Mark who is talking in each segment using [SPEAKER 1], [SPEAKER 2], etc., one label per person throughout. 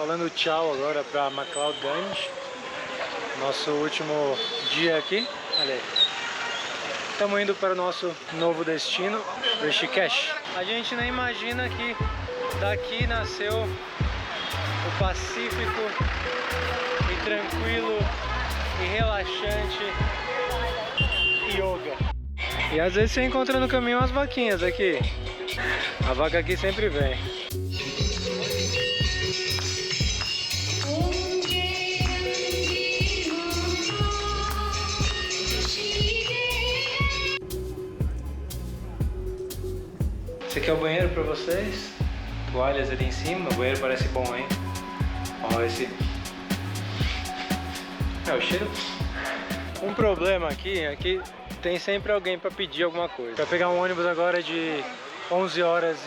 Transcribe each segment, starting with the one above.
[SPEAKER 1] Falando tchau agora para McLeodganj, nosso último dia aqui. Olha aí. Estamos indo para o nosso novo destino, Rishikesh. A gente nem imagina que daqui nasceu o pacífico e tranquilo e relaxante yoga. E às vezes você encontra no caminho umas vaquinhas aqui. A vaca aqui sempre vem. Esse aqui é o banheiro pra vocês. Toalhas ali em cima. O banheiro parece bom, hein? Ó, esse... É, o cheiro... Um problema aqui é que tem sempre alguém pra pedir alguma coisa. Vai pegar um ônibus agora de 11h30. 11 hours,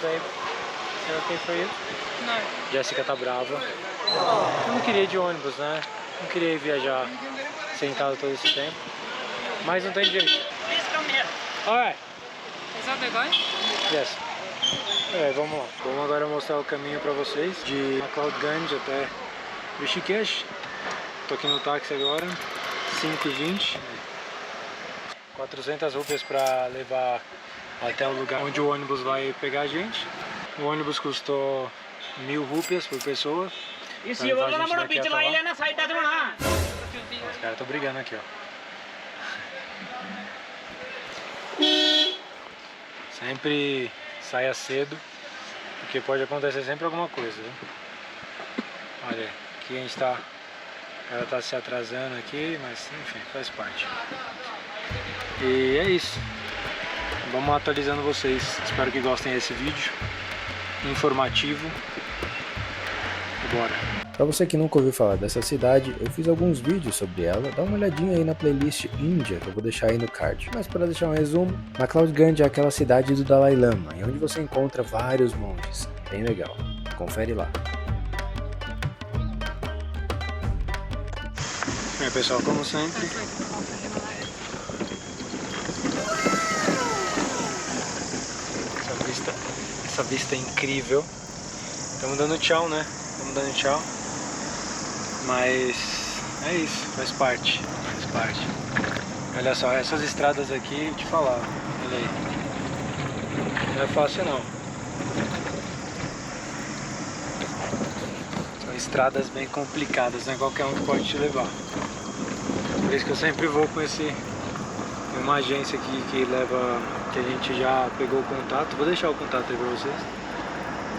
[SPEAKER 1] babe. Is that okay for you?
[SPEAKER 2] Não.
[SPEAKER 1] Jessica tá brava. Eu não queria ir de ônibus, né? Não queria ir viajar sentado todo esse tempo. Mas não tem jeito. Alright.
[SPEAKER 2] Is that the guy?
[SPEAKER 1] Yes. Vamos lá. Vamos agora mostrar o caminho pra vocês de McLeodganj até Rishikesh. Tô aqui no táxi agora, 5h20. 400 rupias pra levar até o lugar onde o ônibus vai pegar a gente. O ônibus custou 1000 rupias por pessoa. Os caras estão brigando aqui, ó. Sempre saia cedo, porque pode acontecer sempre alguma coisa, viu? Olha, aqui a gente tá... Ela tá se atrasando aqui, mas enfim, faz parte. E é isso. Vamos atualizando vocês. Espero que gostem desse vídeo informativo. E bora.
[SPEAKER 3] Para você que nunca ouviu falar dessa cidade, eu fiz alguns vídeos sobre ela, dá uma olhadinha aí na playlist Índia, que eu vou deixar aí no card. Mas para deixar um resumo, McLeodganj é aquela cidade do Dalai Lama, e onde você encontra vários monges. Bem legal. Confere lá.
[SPEAKER 1] Bem, pessoal, como sempre, essa vista é incrível. Estamos dando tchau, né? Estamos dando tchau. Mas é isso, faz parte. Olha só, essas estradas aqui, eu te falar, olha aí. Não é fácil não. São estradas bem complicadas, não é qualquer um que pode te levar. Por isso que eu sempre vou com uma agência aqui que leva, que a gente já pegou o contato. Vou deixar o contato aí pra vocês.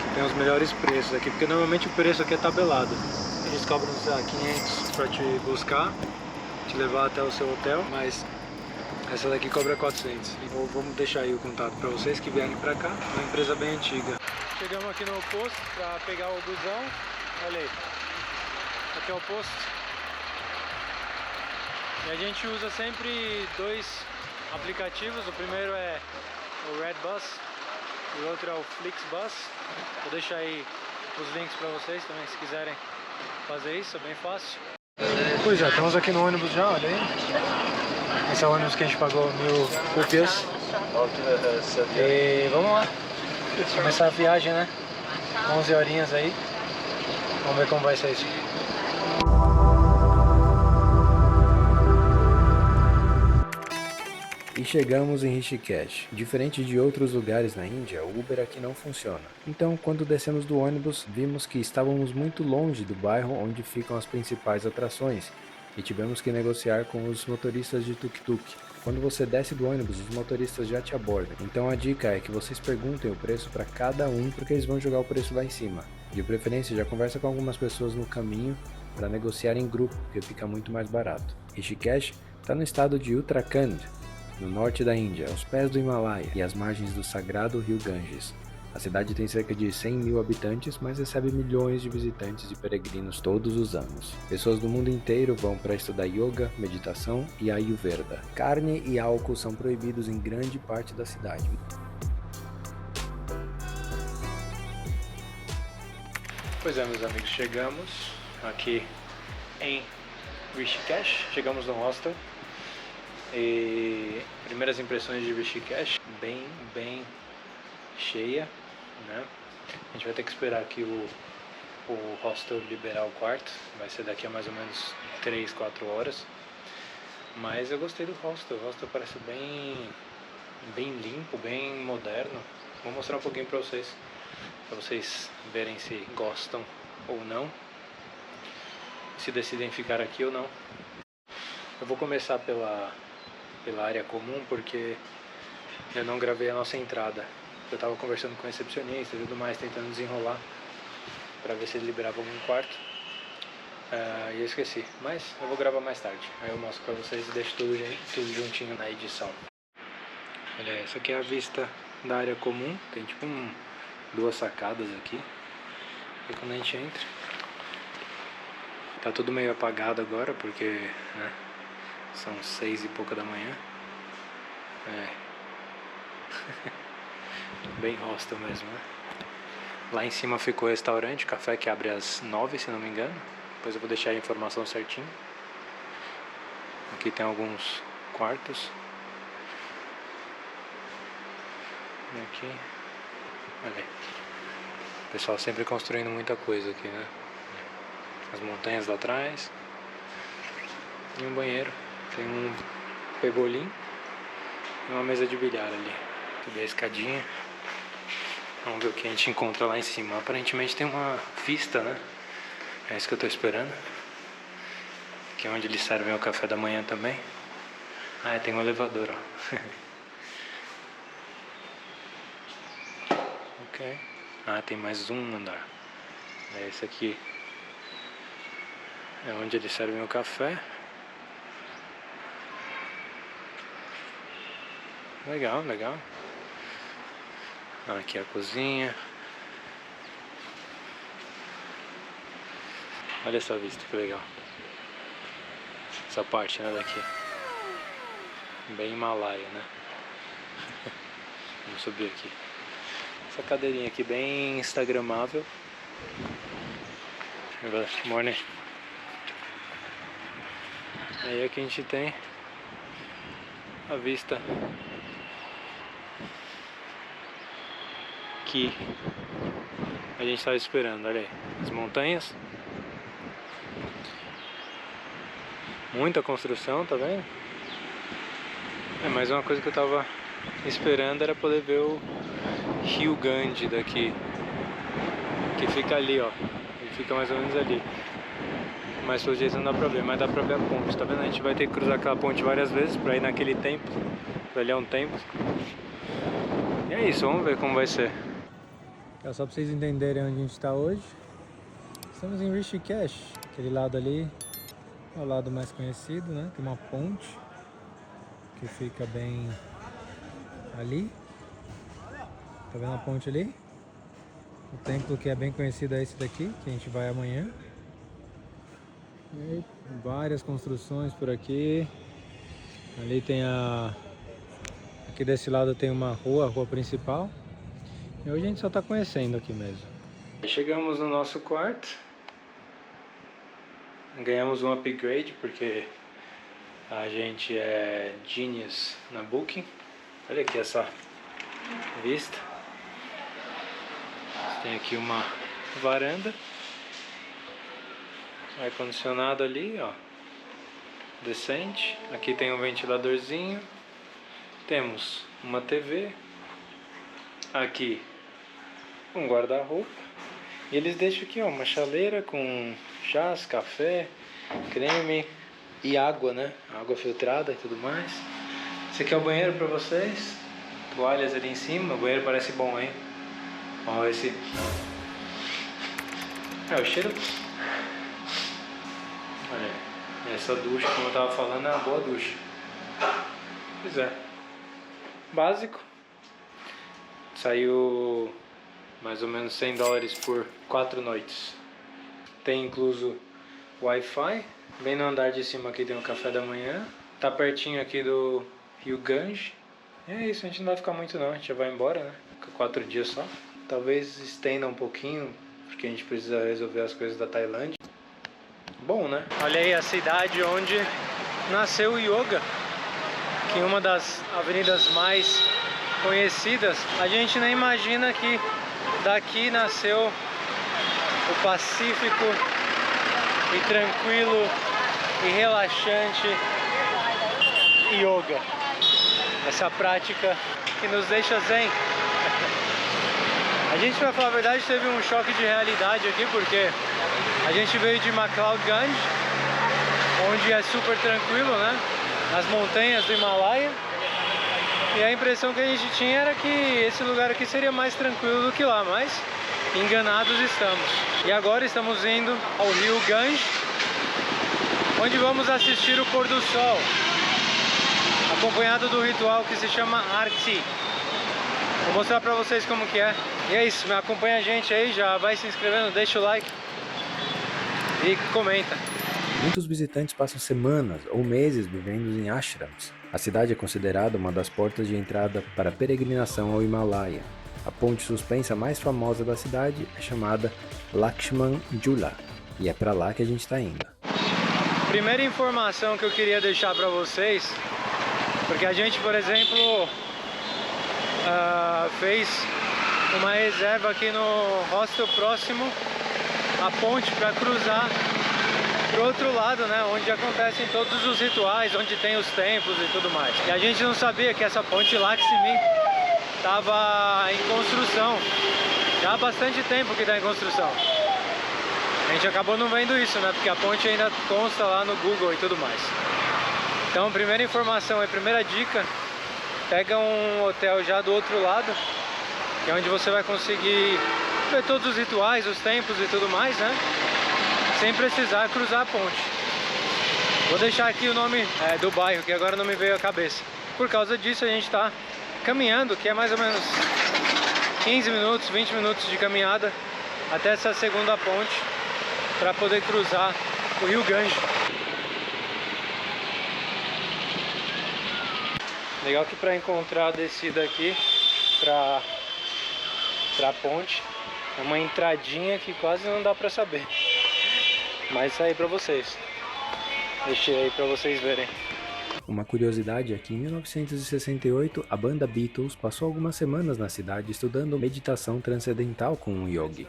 [SPEAKER 1] Que tem os melhores preços aqui, porque normalmente o preço aqui é tabelado. Eles cobram, sei lá, 500 pra te buscar, te levar até o seu hotel, mas essa daqui cobra 400. Então vamos deixar aí o contato pra vocês que vierem pra cá. É uma empresa bem antiga. Chegamos aqui no posto pra pegar o busão. Olha aí. Aqui é o posto. E a gente usa sempre dois aplicativos. O primeiro é o Redbus e o outro é o Flixbus. Vou deixar aí os links para vocês também, se quiserem fazer isso, é bem fácil. Pois é, estamos aqui no ônibus já, olha aí. Esse é o ônibus que a gente pagou 1000 rupias. E vamos lá, começar a viagem, né? 11 horinhas aí. Vamos ver como vai ser isso.
[SPEAKER 3] E chegamos em Rishikesh. Diferente de outros lugares na Índia, o Uber aqui não funciona. Então, quando descemos do ônibus, vimos que estávamos muito longe do bairro onde ficam as principais atrações e tivemos que negociar com os motoristas de tuk-tuk. Quando você desce do ônibus, os motoristas já te abordam. Então a dica é que vocês perguntem o preço para cada um, porque eles vão jogar o preço lá em cima. De preferência, já conversa com algumas pessoas no caminho para negociar em grupo, porque fica muito mais barato. Rishikesh está no estado de Uttarakhand, no norte da Índia, aos pés do Himalaia e às margens do sagrado rio Ganges. A cidade tem cerca de 100 mil habitantes, mas recebe milhões de visitantes e peregrinos todos os anos. Pessoas do mundo inteiro vão para estudar yoga, meditação e Ayurveda. Carne e álcool são proibidos em grande parte da cidade.
[SPEAKER 1] Pois é, meus amigos, chegamos aqui em Rishikesh, chegamos no hostel. E primeiras impressões de Rishikesh, bem cheia, né? A gente vai ter que esperar aqui o hostel liberar o quarto. Vai ser daqui a mais ou menos 3, 4 horas. Mas eu gostei do hostel. O hostel parece bem limpo, bem moderno. Vou mostrar um pouquinho pra vocês verem se gostam ou não, se decidem ficar aqui ou não. Eu vou começar pela área comum, porque eu não gravei a nossa entrada. Eu tava conversando com o recepcionista e tudo mais, tentando desenrolar pra ver se ele liberava algum quarto. E eu esqueci, mas eu vou gravar mais tarde. Aí eu mostro pra vocês e deixo tudo juntinho na edição. Olha, essa aqui é a vista da área comum. Tem tipo duas sacadas aqui. E quando a gente entra, tá tudo meio apagado agora, porque né, são 6 e pouca da manhã. Bem hostel mesmo, né? Lá em cima ficou o restaurante, café, que abre às 9, se não me engano. Depois eu vou deixar a informação certinho. Aqui tem alguns quartos. E aqui, olha aí. O pessoal sempre construindo muita coisa aqui, né? As montanhas lá atrás. E um banheiro. Tem um pebolim e uma mesa de bilhar ali. Subir a escadinha. Vamos ver o que a gente encontra lá em cima. Aparentemente tem uma vista, né? É isso que eu tô esperando. Aqui é onde eles servem o café da manhã também. Tem um elevador, ó. Ok. Tem mais um andar. Esse aqui é onde eles servem o café. Legal, legal. Aqui é a cozinha. Olha essa vista, que legal. Essa parte, né, daqui. Bem Himalaia, né? Vamos subir aqui. Essa cadeirinha aqui bem instagramável. Good morning. Aí aqui a gente tem a vista que a gente estava esperando. Olha aí, as montanhas. Muita construção, tá vendo? Mas uma coisa que eu tava esperando era poder ver o Rio Ganges daqui, que fica ali, ó. Ele fica mais ou menos ali. Mas pelo jeito não dá pra ver, mas dá pra ver a ponte, tá vendo? A gente vai ter que cruzar aquela ponte várias vezes pra ir naquele templo. Ali é um templo. E é isso, vamos ver como vai ser. Só pra vocês entenderem onde a gente tá hoje. Estamos em Rishikesh, aquele lado ali é o lado mais conhecido, né? Tem uma ponte que fica bem ali. Tá vendo a ponte ali? O templo que é bem conhecido é esse daqui, que a gente vai amanhã. E aí, várias construções por aqui. Ali tem aqui desse lado tem uma rua, a rua principal. E hoje a gente só tá conhecendo aqui mesmo. Chegamos no nosso quarto. Ganhamos um upgrade porque a gente é genius na Booking. Olha aqui essa vista. Tem aqui uma varanda. Ar-condicionado ali, ó. Decente. Aqui tem um ventiladorzinho. Temos uma TV. Aqui um guarda-roupa. E eles deixam aqui, ó, uma chaleira com chás, café, creme e água, né? Água filtrada e tudo mais. Esse aqui é o banheiro pra vocês. Toalhas ali em cima. O banheiro parece bom, hein? Ó, esse... o cheiro... Olha, essa ducha, como eu tava falando, é uma boa ducha. Pois é. Básico. Saiu mais ou menos $100 por 4 noites. Tem incluso Wi-Fi. Bem no andar de cima aqui tem um café da manhã. Tá pertinho aqui do Rio Ganges. E é isso, a gente não vai ficar muito não, a gente já vai embora, né? Fica 4 dias só. Talvez estenda um pouquinho, porque a gente precisa resolver as coisas da Tailândia. Bom, né? Olha aí a cidade onde nasceu o yoga, que é uma das avenidas mais conhecidas. A gente nem imagina que daqui nasceu o pacífico e tranquilo e relaxante yoga. Essa prática que nos deixa zen. A gente, pra falar a verdade, teve um choque de realidade aqui, porque a gente veio de McLeod-Ganj, onde é super tranquilo, né? Nas montanhas do Himalaia. E a impressão que a gente tinha era que esse lugar aqui seria mais tranquilo do que lá, mas enganados estamos. E agora estamos indo ao rio Ganj, onde vamos assistir o pôr do sol, acompanhado do ritual que se chama Arti. Vou mostrar pra vocês como que é. E é isso, acompanha a gente aí, já vai se inscrevendo, deixa o like e comenta.
[SPEAKER 3] Muitos visitantes passam semanas ou meses vivendo em ashrams. A cidade é considerada uma das portas de entrada para a peregrinação ao Himalaia. A ponte suspensa mais famosa da cidade é chamada Lakshman Jula, e é para lá que a gente está indo.
[SPEAKER 1] Primeira informação que eu queria deixar para vocês, porque a gente, por exemplo, fez uma reserva aqui no hostel próximo à ponte para cruzar pro outro lado, né, onde acontecem todos os rituais, onde tem os templos e tudo mais. E a gente não sabia que essa ponte Lakshmi estava em construção. Já há bastante tempo que está em construção. A gente acabou não vendo isso, né, porque a ponte ainda consta lá no Google e tudo mais. Então, primeira informação, primeira dica, pega um hotel já do outro lado, que é onde você vai conseguir ver todos os rituais, os templos e tudo mais, né? Sem precisar cruzar a ponte. Vou deixar aqui o nome do bairro, que agora não me veio à cabeça. Por causa disso a gente está caminhando, que é mais ou menos 15 minutos, 20 minutos de caminhada até essa segunda ponte para poder cruzar o rio Ganj. Legal que para encontrar a descida aqui para a ponte é uma entradinha que quase não dá para saber. Mas isso aí pra vocês. Deixei aí pra vocês verem.
[SPEAKER 3] Uma curiosidade é que em 1968 a banda Beatles passou algumas semanas na cidade estudando meditação transcendental com um yogi.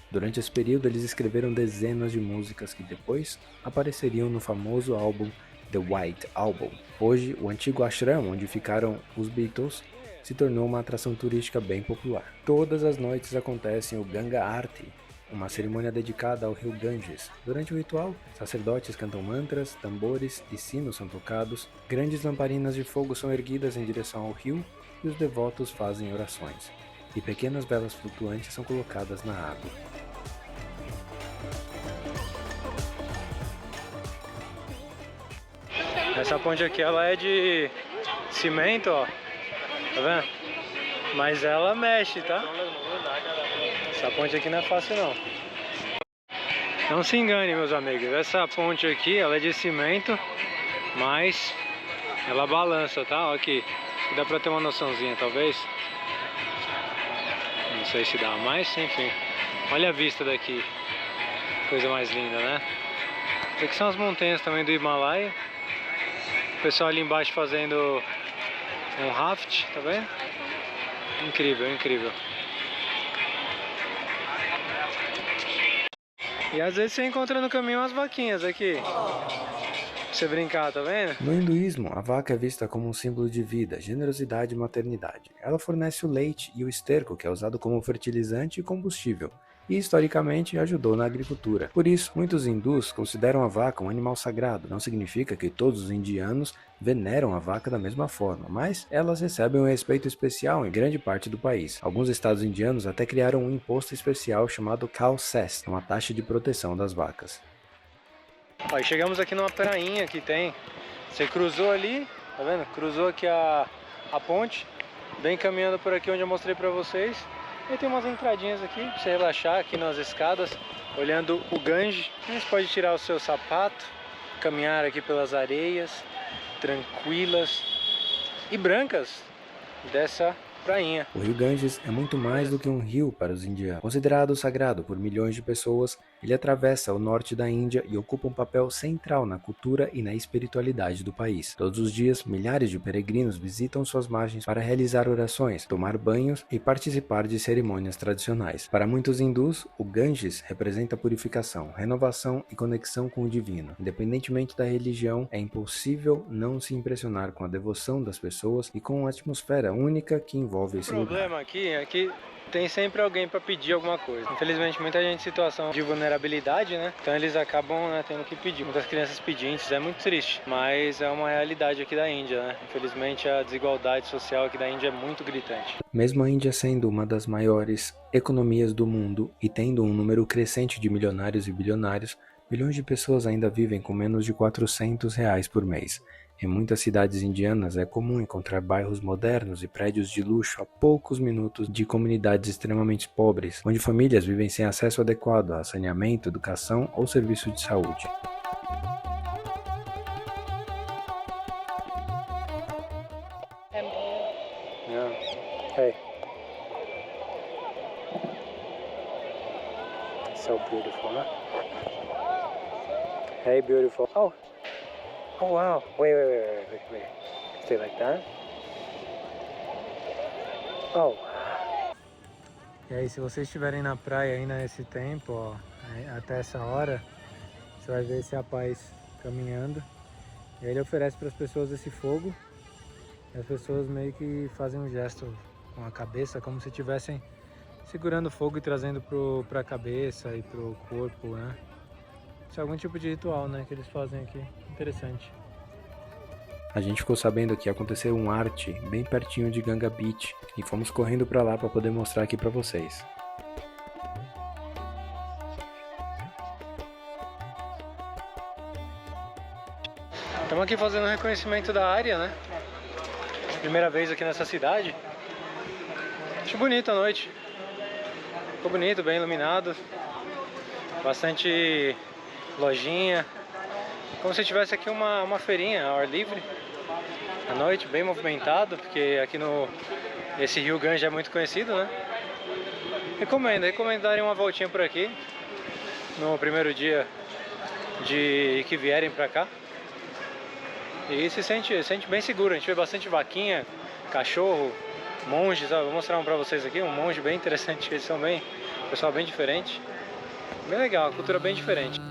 [SPEAKER 3] Durante esse período eles escreveram dezenas de músicas que depois apareceriam no famoso álbum The White Album. Hoje, o antigo ashram onde ficaram os Beatles se tornou uma atração turística bem popular. Todas as noites acontece o Ganga Aarti, uma cerimônia dedicada ao rio Ganges. Durante o ritual, sacerdotes cantam mantras, tambores e sinos são tocados, grandes lamparinas de fogo são erguidas em direção ao rio e os devotos fazem orações, e pequenas velas flutuantes são colocadas na água.
[SPEAKER 1] Essa ponte aqui, ela é de cimento, ó, tá vendo? Mas ela mexe, tá? Essa ponte aqui não é fácil não. Não se engane, meus amigos, essa ponte aqui, ela é de cimento, mas ela balança, tá? Ó, aqui, dá pra ter uma noçãozinha, talvez. Não sei se dá, mas enfim. Olha a vista daqui, coisa mais linda, né? Aqui são as montanhas também do Himalaia. O pessoal ali embaixo fazendo um raft, tá vendo? Incrível, incrível. E às vezes você encontra no caminho umas vaquinhas aqui, pra você brincar, tá vendo?
[SPEAKER 3] No hinduísmo, a vaca é vista como um símbolo de vida, generosidade e maternidade. Ela fornece o leite e o esterco, que é usado como fertilizante e combustível, e historicamente ajudou na agricultura. Por isso, muitos hindus consideram a vaca um animal sagrado. Não significa que todos os indianos veneram a vaca da mesma forma, mas elas recebem um respeito especial em grande parte do país. Alguns estados indianos até criaram um imposto especial chamado Cow Cess, uma taxa de proteção das vacas.
[SPEAKER 1] Ó, chegamos aqui numa prainha que tem. Você cruzou ali, tá vendo? Cruzou aqui a ponte, vem caminhando por aqui onde eu mostrei pra vocês. E tem umas entradinhas aqui pra você relaxar aqui nas escadas, olhando o Ganj. Você pode tirar o seu sapato, caminhar aqui pelas areias tranquilas e brancas dessa prainha.
[SPEAKER 3] O rio Ganges é muito mais do que um rio para os indianos. Considerado sagrado por milhões de pessoas, ele atravessa o norte da Índia e ocupa um papel central na cultura e na espiritualidade do país. Todos os dias, milhares de peregrinos visitam suas margens para realizar orações, tomar banhos e participar de cerimônias tradicionais. Para muitos hindus, o Ganges representa purificação, renovação e conexão com o divino. Independentemente da religião, é impossível não se impressionar com a devoção das pessoas e com a atmosfera única que envolve
[SPEAKER 1] O problema aqui é que tem sempre alguém para pedir alguma coisa. Infelizmente, muita gente em situação de vulnerabilidade, né? Então eles acabam, né, tendo que pedir. Muitas crianças pedintes, é muito triste, mas é uma realidade aqui da Índia, né? Infelizmente, a desigualdade social aqui da Índia é muito gritante.
[SPEAKER 3] Mesmo a Índia sendo uma das maiores economias do mundo e tendo um número crescente de milionários e bilionários, milhões de pessoas ainda vivem com menos de R$ 400 por mês. Em muitas cidades indianas é comum encontrar bairros modernos e prédios de luxo a poucos minutos de comunidades extremamente pobres, onde famílias vivem sem acesso adequado a saneamento, educação ou serviço de saúde.
[SPEAKER 1] Yeah. Hey. So beautiful, huh? Hey, beautiful. Oh. Oh, wow. Wait. Stay like that. Oh. E aí, se vocês estiverem na praia ainda nesse tempo, ó, até essa hora, você vai ver esse rapaz caminhando. E aí ele oferece para as pessoas esse fogo. E as pessoas meio que fazem um gesto com a cabeça, como se estivessem segurando fogo e trazendo para a cabeça e para o corpo, né? Isso é algum tipo de ritual, né, que eles fazem aqui. Interessante.
[SPEAKER 3] A gente ficou sabendo que aconteceu um arte bem pertinho de Ganga Beach e fomos correndo para lá para poder mostrar aqui para vocês.
[SPEAKER 1] Estamos aqui fazendo um reconhecimento da área, né? Primeira vez aqui nessa cidade. Acho bonito a noite. Ficou bonito, bem iluminado. Bastante lojinha. Como se tivesse aqui uma feirinha ao ar livre. À noite, bem movimentado, porque aqui esse rio Ganges é muito conhecido, né? Recomendo darem uma voltinha por aqui no primeiro dia que vierem pra cá. E se sente bem seguro. A gente vê bastante vaquinha, cachorro, monges. Ó, vou mostrar um pra vocês aqui, um monge bem interessante. Eles são pessoal bem diferente. Bem legal, uma cultura bem diferente.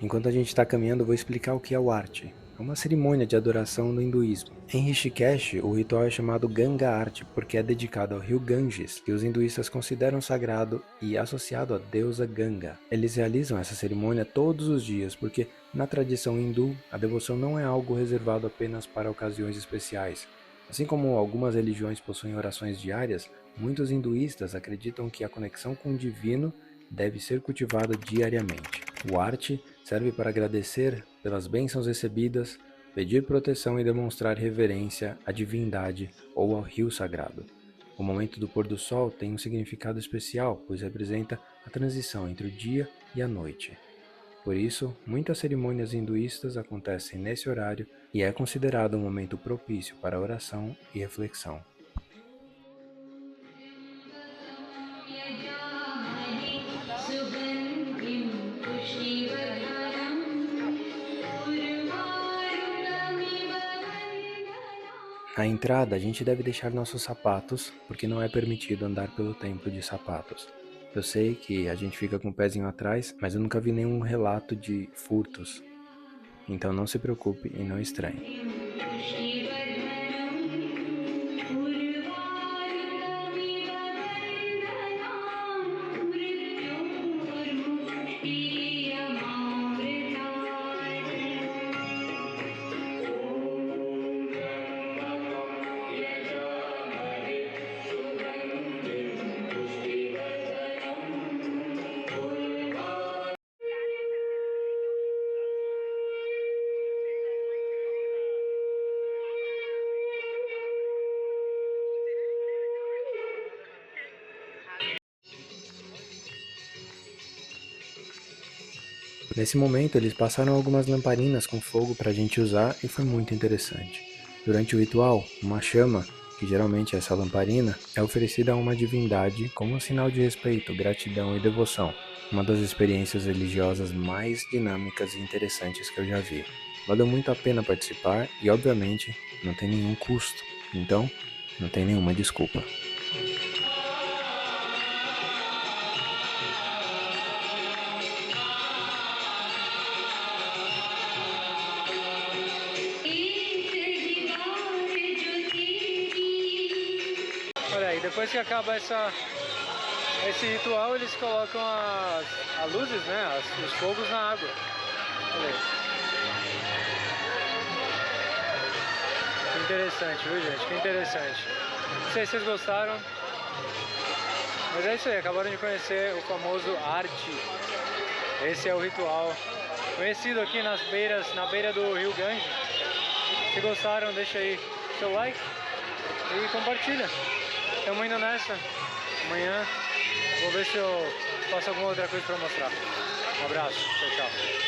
[SPEAKER 3] Enquanto a gente está caminhando, eu vou explicar o que é o Aarti. É uma cerimônia de adoração no hinduísmo. Em Rishikesh, o ritual é chamado Ganga Aarti porque é dedicado ao rio Ganges, que os hinduístas consideram sagrado e associado à deusa Ganga. Eles realizam essa cerimônia todos os dias porque, na tradição hindu, a devoção não é algo reservado apenas para ocasiões especiais. Assim como algumas religiões possuem orações diárias, muitos hinduístas acreditam que a conexão com o divino deve ser cultivada diariamente. O Aarti serve para agradecer pelas bênçãos recebidas, pedir proteção e demonstrar reverência à divindade ou ao rio sagrado. O momento do pôr do sol tem um significado especial, pois representa a transição entre o dia e a noite. Por isso, muitas cerimônias hinduístas acontecem nesse horário e é considerado um momento propício para oração e reflexão. Na entrada, a gente deve deixar nossos sapatos, porque não é permitido andar pelo templo de sapatos. Eu sei que a gente fica com o pezinho atrás, mas eu nunca vi nenhum relato de furtos. Então não se preocupe e não estranhe. Nesse momento, eles passaram algumas lamparinas com fogo para a gente usar e foi muito interessante. Durante o ritual, uma chama, que geralmente é essa lamparina, é oferecida a uma divindade como um sinal de respeito, gratidão e devoção. Uma das experiências religiosas mais dinâmicas e interessantes que eu já vi. Valeu muito a pena participar e, obviamente, não tem nenhum custo. Então, não tem nenhuma desculpa.
[SPEAKER 1] Olha aí, depois que acaba esse ritual, eles colocam as luzes, né? Os fogos na água. Olha aí. Que interessante, viu, gente? Que interessante. Não sei se vocês gostaram. Mas é isso aí, acabaram de conhecer o famoso Arte. Esse é o ritual conhecido aqui na beira do Rio Gange. Se gostaram, deixa aí seu like e compartilha. Estamos indo nessa. Amanhã vou ver se eu faço alguma outra coisa para mostrar. Um abraço, tchau, tchau.